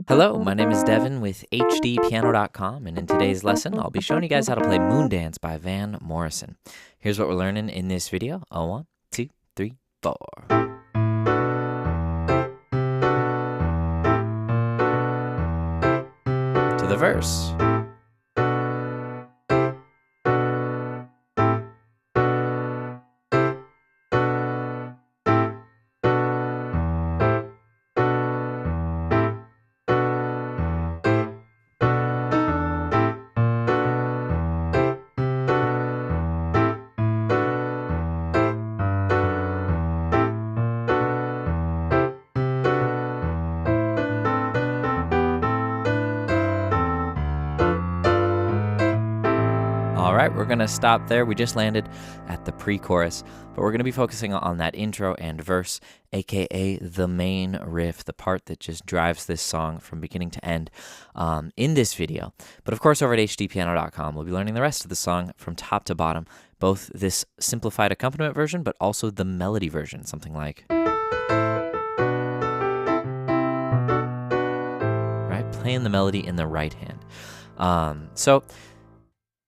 Hello, my name is Devin with HDpiano.com, and in today's lesson, I'll be showing you guys how to play Moondance by Van Morrison. Here's what we're learning in this video. 1, 2, 3, 4. To the verse. All right, we're going to stop there. We just landed at the pre-chorus, but we're going to be focusing on that intro and verse, aka the main riff, the part that just drives this song from beginning to end in this video. But of course, over at HDpiano.com, we'll be learning the rest of the song from top to bottom, both this simplified accompaniment version, but also the melody version, something like... right, playing the melody in the right hand. So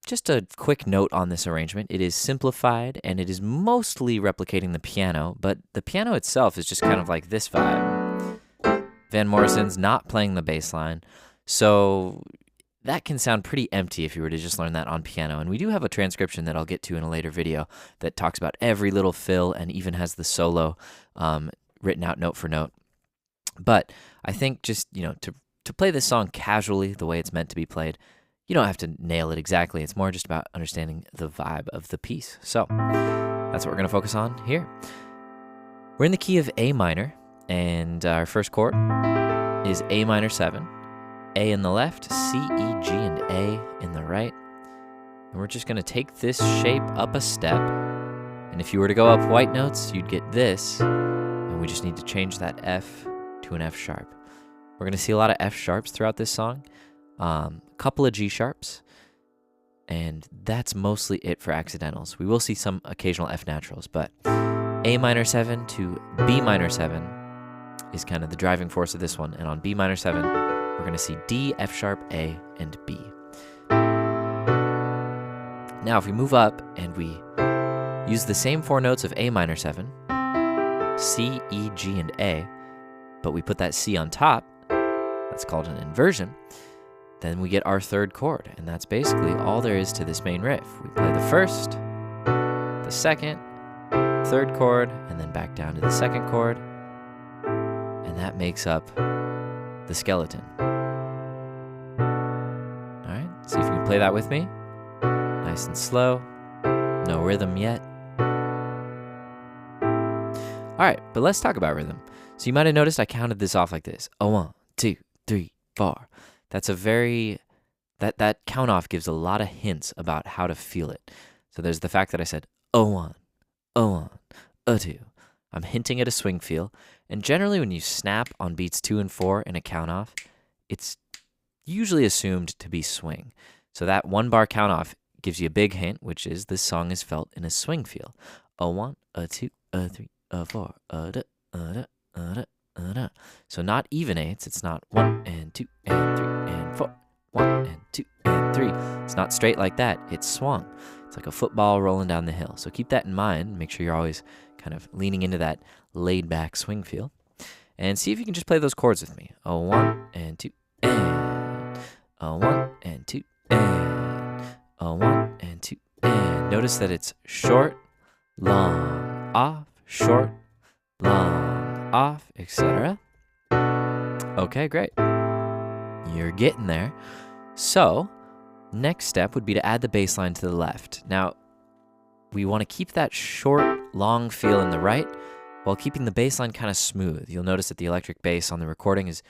just a quick note on this arrangement. It is simplified and it is mostly replicating the piano, but the piano itself is just kind of like this vibe. Van Morrison's not playing the bass line, so that can sound pretty empty if you were to just learn that on piano. And we do have a transcription that I'll get to in a later video that talks about every little fill and even has the solo written out note for note. But I think just, to play this song casually the way it's meant to be played, you don't have to nail it exactly. It's more just about understanding the vibe of the piece. So that's what we're going to focus on here. We're in the key of A minor, and our first chord is A minor 7. A in the left, C, E, G, and A in the right. And we're just going to take this shape up a step. And if you were to go up white notes, you'd get this. And we just need to change that F to an F sharp. We're going to see a lot of F sharps throughout this song. A couple of G sharps, and that's mostly it for accidentals. We will see some occasional F naturals, but A minor 7 to B minor 7 is kind of the driving force of this one. And on B minor 7, we're going to see D, F sharp, A, and B. Now, if we move up and we use the same 4 notes of A minor 7, C, E, G, and A, but we put that C on top, that's called an inversion. Then we get our third chord, and that's basically all there is to this main riff. We play the first, the second, third chord, and then back down to the second chord, and that makes up the skeleton. All right, see if you can play that with me. Nice and slow, no rhythm yet. All right, but let's talk about rhythm. So you might have noticed I counted this off like this. 1, 2, 3, 4. That's a very, that count off gives a lot of hints about how to feel it. So there's the fact that I said, 1, 1, 2. I'm hinting at a swing feel. And generally when you snap on beats 2 and 4 in a count off, it's usually assumed to be swing. So that 1 bar count off gives you a big hint, which is this song is felt in a swing feel. 1, 2, 3, 4, So not even eighths. It's not 1 and 2 and 3 and 4. 1 and 2 and 3. It's not straight like that. It's swung. It's like a football rolling down the hill. So keep that in mind. Make sure you're always kind of leaning into that laid back swing feel. And see if you can just play those chords with me. 1 and 2 and 1 and 2 and 1 and 2 and. Notice that it's short, long, off, short, long, off, etc. Okay, great. You're getting there. So, next step would be to add the bass line to the left. Now, we want to keep that short, long feel in the right while keeping the bass line kind of smooth. You'll notice that the electric bass on the recording is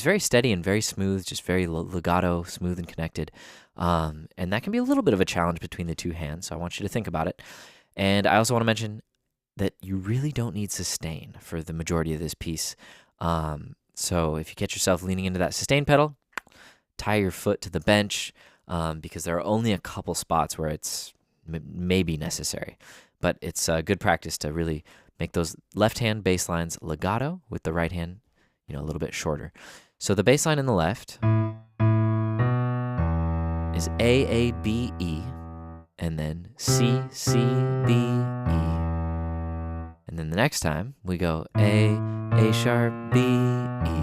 very steady and very smooth, just very legato, smooth and connected. And that can be a little bit of a challenge between the two hands, so I want you to think about it. And I also want to mention that you really don't need sustain for the majority of this piece. So if you catch yourself leaning into that sustain pedal, tie your foot to the bench because there are only a couple spots where it's maybe necessary. But it's good practice to really make those left hand bass lines legato with the right hand, a little bit shorter. So the bass line in the left is A, A, B, E, and then C, C, B, E. And then the next time, we go A, A sharp, B, E.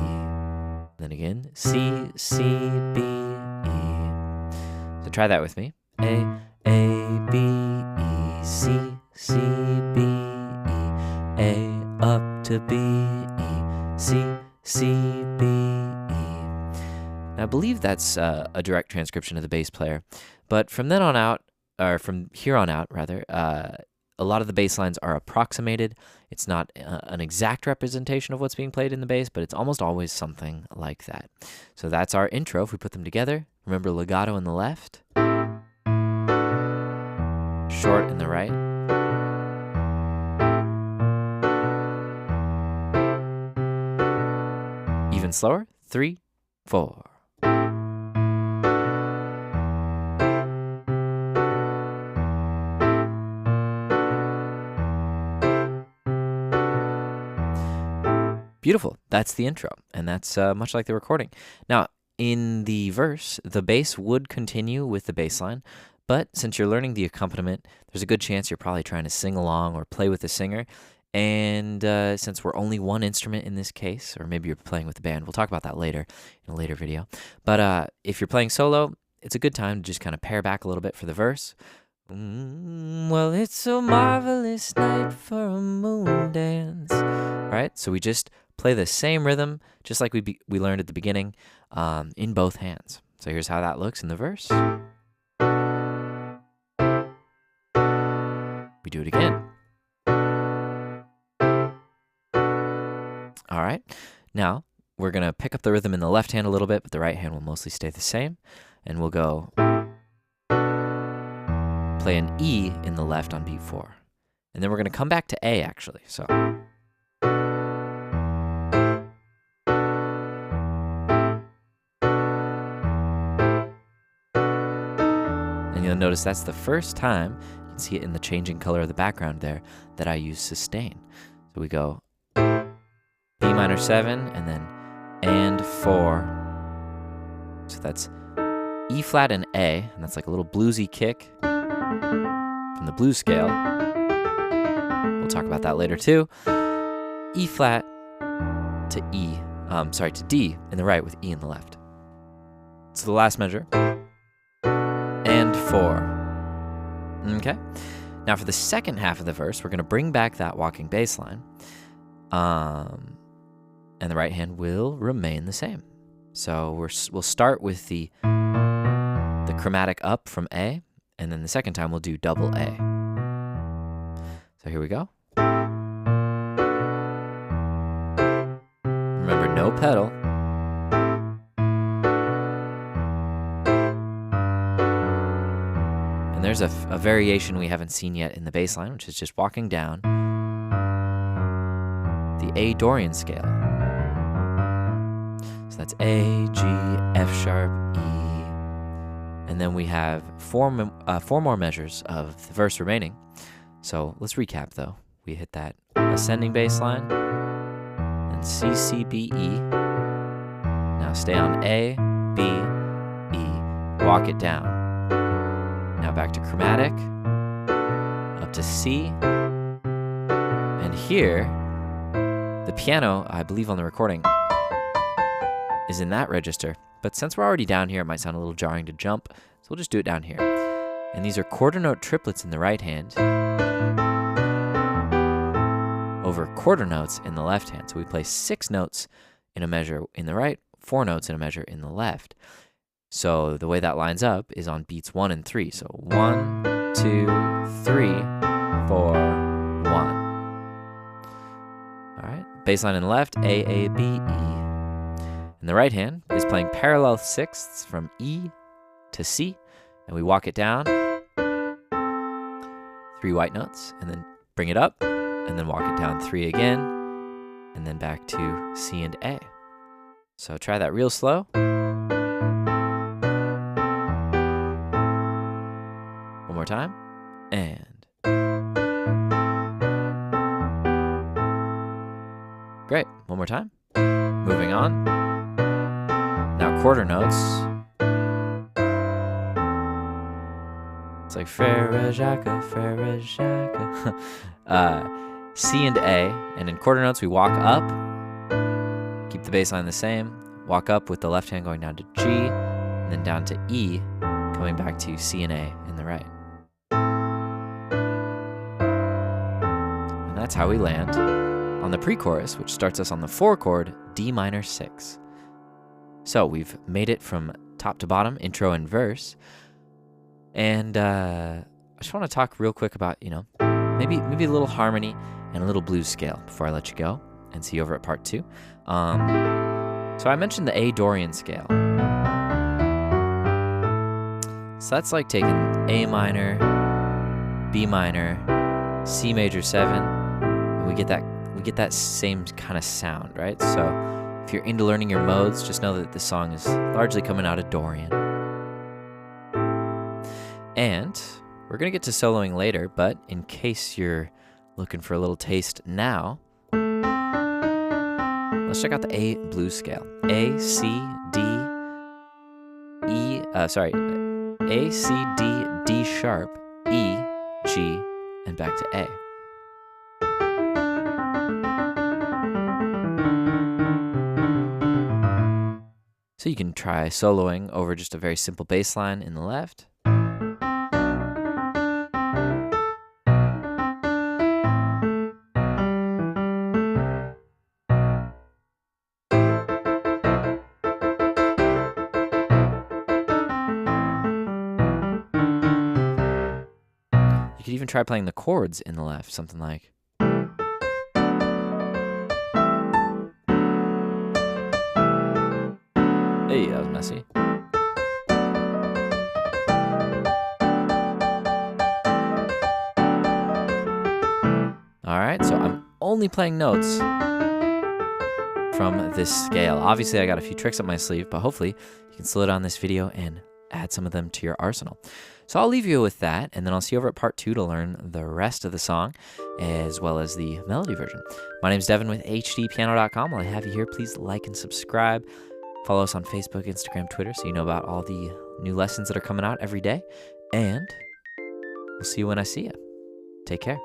Then again, C, C, B, E. So try that with me. A, B, E, C, C, B, E. A up to B, E, C, C, B, E. Now, I believe that's a direct transcription of the bass player, but from then on out, or from here on out, rather, a lot of the bass lines are approximated. It's not an exact representation of what's being played in the bass, but it's almost always something like that. So that's our intro if we put them together. Remember legato in the left, short in the right. Even slower, 3, 4. Beautiful. That's the intro, and that's much like the recording. Now, in the verse, the bass would continue with the bass line, but since you're learning the accompaniment, there's a good chance you're probably trying to sing along or play with the singer. And since we're only one instrument in this case, or maybe you're playing with the band, we'll talk about that later in a later video. But if you're playing solo, it's a good time to just kind of pare back a little bit for the verse. Well, it's a marvelous night for a moon dance. Right? So we just play the same rhythm, just like we learned at the beginning, in both hands. So here's how that looks in the verse. We do it again. All right. Now, we're going to pick up the rhythm in the left hand a little bit, but the right hand will mostly stay the same. And we'll go play an E in the left on beat 4. And then we're going to come back to A, actually. So... you'll notice that's the first time, you can see it in the changing color of the background there, that I use sustain. So we go B minor 7 and then and 4. So that's E flat and A, and that's like a little bluesy kick from the blues scale. We'll talk about that later too. E flat to to D in the right with E in the left. So the last measure. And 4. Okay. Now for the second half of the verse, we're going to bring back that walking bass line. And the right hand will remain the same. So we'll start with the chromatic up from A, and then the second time we'll do double A. So here we go. Remember, no pedal. And there's a variation we haven't seen yet in the bass line, which is just walking down the A Dorian scale. So that's A, G, F sharp, E. And then we have four more measures of the verse remaining. So let's recap though. We hit that ascending bass line, then C, C, B, E. Now stay on A, B, E. Walk it down. Now back to chromatic, up to C, and here, the piano, I believe on the recording, is in that register. But since we're already down here, it might sound a little jarring to jump, so we'll just do it down here. And these are quarter note triplets in the right hand over quarter notes in the left hand. So we play 6 notes in a measure in the right, 4 notes in a measure in the left. So the way that lines up is on beats 1 and 3. So 1, 2, 3, 4, 1. All right. Bass line in the left, A, B, E. And the right hand is playing parallel sixths from E to C. And we walk it down 3 white notes, and then bring it up, and then walk it down 3 again, and then back to C and A. So try that real slow. One more time, and great. One more time. Moving on. Now quarter notes. It's like Frere Jacques, Frere Jacques. C and A, and in quarter notes we walk up, keep the bass line the same, walk up with the left hand going down to G, and then down to E, coming back to C and A in the right. And that's how we land on the pre-chorus, which starts us on the 4-chord D minor 6. So we've made it from top to bottom, intro and verse. And I just want to talk real quick about, maybe a little harmony and a little blues scale before I let you go and see you over at part 2. So I mentioned the A Dorian scale. So that's like taking A minor, B minor, C major 7, and we get that same kind of sound, right? So if you're into learning your modes, just know that this song is largely coming out of Dorian. And we're going to get to soloing later, but in case you're looking for a little taste now, let's check out the A blues scale. A, C, D, A, C, D, D sharp, E, G, and back to A. So you can try soloing over just a very simple bass line in the left. You could even try playing the chords in the left, something like. Hey, that was messy. All right, so I'm only playing notes from this scale. Obviously, I got a few tricks up my sleeve, but hopefully you can slow down this video and add some of them to your arsenal. So I'll leave you with that, and then I'll see you over at part 2 to learn the rest of the song, as well as the melody version. My name's Devin with HDpiano.com. While I have you here, please like and subscribe. Follow us on Facebook, Instagram, Twitter, so you know about all the new lessons that are coming out every day. And we'll see you when I see you. Take care.